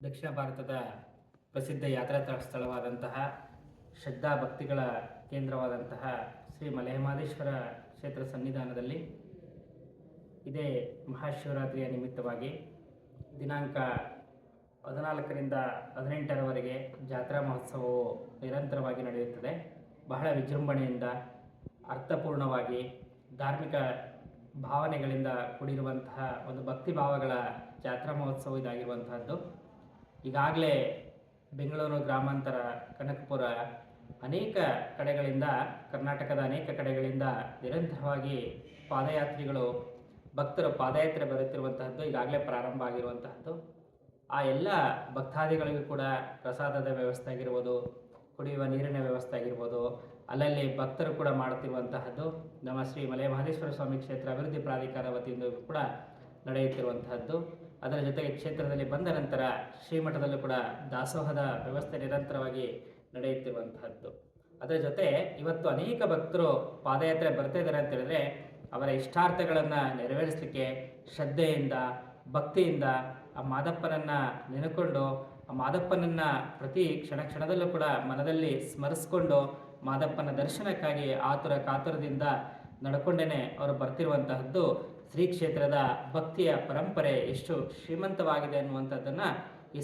ದಕ್ಷಿಣ ಭಾರತದ ಪ್ರಸಿದ್ಧ ಯಾತ್ರಾ ಸ್ಥಳವಾದಂತಹ ಶ್ರದ್ಧಾ ಭಕ್ತಿಗಳ ಕೇಂದ್ರವಾದಂತಹ ಶ್ರೀ ಮಲೆಮಹದೇಶ್ವರ ಕ್ಷೇತ್ರ ಸನ್ನಿಧಾನದಲ್ಲಿ ಇದೇ ಮಹಾಶಿವರಾತ್ರಿಯ ನಿಮಿತ್ತವಾಗಿ ದಿನಾಂಕ 14ರಿಂದ 18ರವರೆಗೆ ಜಾತ್ರಾ ಮಹೋತ್ಸವವು ನಿರಂತರವಾಗಿ ನಡೆಯುತ್ತದೆ. ಬಹಳ ವಿಜೃಂಭಣೆಯಿಂದ ಅರ್ಥಪೂರ್ಣವಾಗಿ ಧಾರ್ಮಿಕ ಭಾವನೆಗಳಿಂದ ಕೂಡಿರುವಂತಹ ಒಂದು ಭಕ್ತಿ ಭಾವಗಳ ಜಾತ್ರಾ ಮಹೋತ್ಸವ ಇದಾಗಿರುವಂತಹದ್ದು. ಈಗಾಗಲೇ ಬೆಂಗಳೂರು ಗ್ರಾಮಾಂತರ, ಕನಕಪುರ ಅನೇಕ ಕಡೆಗಳಿಂದ, ಕರ್ನಾಟಕದ ಅನೇಕ ಕಡೆಗಳಿಂದ ನಿರಂತರವಾಗಿ ಪಾದಯಾತ್ರಿಗಳು, ಭಕ್ತರು ಪಾದಯಾತ್ರೆ ಬರುತ್ತಿರುವಂತಹದ್ದು ಈಗಾಗಲೇ ಪ್ರಾರಂಭ ಆಗಿರುವಂತಹದ್ದು. ಆ ಎಲ್ಲ ಭಕ್ತಾದಿಗಳಿಗೂ ಕೂಡ ಪ್ರಸಾದದ ವ್ಯವಸ್ಥೆ ಆಗಿರ್ಬೋದು, ಕುಡಿಯುವ ನೀರಿನ ವ್ಯವಸ್ಥೆ ಆಗಿರ್ಬೋದು, ಅಲ್ಲಲ್ಲಿ ಭಕ್ತರು ಕೂಡ ಮಾಡುತ್ತಿರುವಂತಹದ್ದು ನಮ್ಮ ಶ್ರೀ ಮಲೆಮಹದೇಶ್ವರ ಸ್ವಾಮಿ ಕ್ಷೇತ್ರ ಅಭಿವೃದ್ಧಿ ಪ್ರಾಧಿಕಾರ ವತಿಯಿಂದ ಕೂಡ ನಡೆಯುತ್ತಿರುವಂತಹದ್ದು. ಅದರ ಜೊತೆಗೆ ಕ್ಷೇತ್ರದಲ್ಲಿ ಬಂದ ನಂತರ ಶ್ರೀಮಠದಲ್ಲೂ ಕೂಡ ದಾಸೋಹದ ವ್ಯವಸ್ಥೆ ನಿರಂತರವಾಗಿ ನಡೆಯುತ್ತಿರುವಂತಹದ್ದು. ಅದರ ಜೊತೆ ಇವತ್ತು ಅನೇಕ ಭಕ್ತರು ಪಾದಯಾತ್ರೆ ಬರ್ತಾ ಇದ್ದಾರೆ ಅಂತ ಹೇಳಿದ್ರೆ ಅವರ ಇಷ್ಟಾರ್ಥಗಳನ್ನು ನೆರವೇರಿಸಲಿಕ್ಕೆ ಶ್ರದ್ಧೆಯಿಂದ, ಭಕ್ತಿಯಿಂದ ಆ ಮಾದಪ್ಪನನ್ನು ನೆನೆಕೊಂಡು, ಆ ಮಾದಪ್ಪನನ್ನು ಪ್ರತಿ ಕ್ಷಣದಲ್ಲೂ ಕೂಡ ಮನದಲ್ಲಿ ಸ್ಮರಿಸ್ಕೊಂಡು ಮಾದಪ್ಪನ ದರ್ಶನಕ್ಕಾಗಿ ಕಾತುರದಿಂದ ನಡ್ಕೊಂಡೇ ಅವರು ಬರ್ತಿರುವಂತಹದ್ದು. ಶ್ರೀ ಕ್ಷೇತ್ರದ ಭಕ್ತಿಯ ಪರಂಪರೆ ಎಷ್ಟು ಶ್ರೀಮಂತವಾಗಿದೆ ಅನ್ನುವಂಥದ್ದನ್ನು ಈ